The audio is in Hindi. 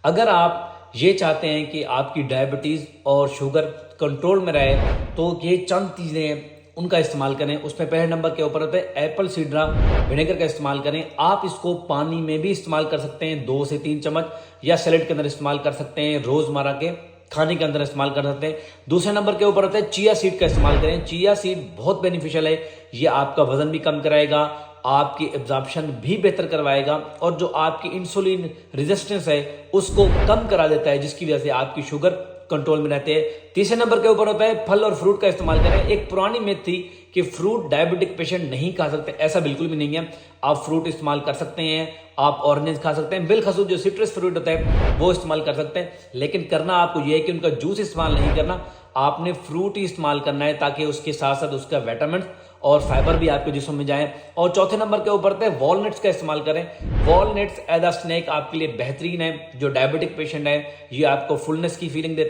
अगर आप ये चाहते हैं कि आपकी डायबिटीज़ और शुगर कंट्रोल में रहे तो ये चंद चीज़ें हैं, उनका इस्तेमाल करें। उसमें पहले नंबर के ऊपर होता है एप्पल सीडर विनेगर का इस्तेमाल करें। आप इसको पानी में भी इस्तेमाल कर सकते हैं 2 से 3 चम्मच, या सैलेड के अंदर इस्तेमाल कर सकते हैं, रोज़मर्रा के खाने के अंदर इस्तेमाल कर सकते हैं। दूसरे नंबर के ऊपर होता है चिया सीड का इस्तेमाल करें। चिया सीड बहुत बेनिफिशियल है, ये आपका वजन भी कम कराएगा, आपकी एब्जॉर्प्शन भी बेहतर करवाएगा और जो आपकी इंसुलिन रेजिस्टेंस है उसको कम करा देता है, जिसकी वजह से आपकी शुगर कंट्रोल में रहते हैं। तीसरे नंबर के ऊपर होता है फल और फ्रूट का इस्तेमाल करें। एक पुरानी मिथ थी कि फ्रूट डायबिटिक पेशेंट नहीं खा सकते, ऐसा बिल्कुल भी नहीं है। आप फ्रूट इस्तेमाल कर सकते हैं, आप ऑरेंज खा सकते हैं, बिलखसूस जो सिट्रस फ्रूट होता है वो इस्तेमाल कर सकते हैं, लेकिन करना आपको यह है कि उनका जूस इस्तेमाल नहीं करना, आपने फ्रूट ही इस्तेमाल करना है ताकि उसके साथ साथ उसका विटामिन और फाइबर भी आपके जिस्म में जाए। और चौथे नंबर के ऊपर है वॉलनट्स का इस्तेमाल करें। वॉलनट्स एज अ स्नैक आपके लिए बेहतरीन है। जो डायबिटिक पेशेंट है ये आपको फुलनेस की फीलिंग देते हैं।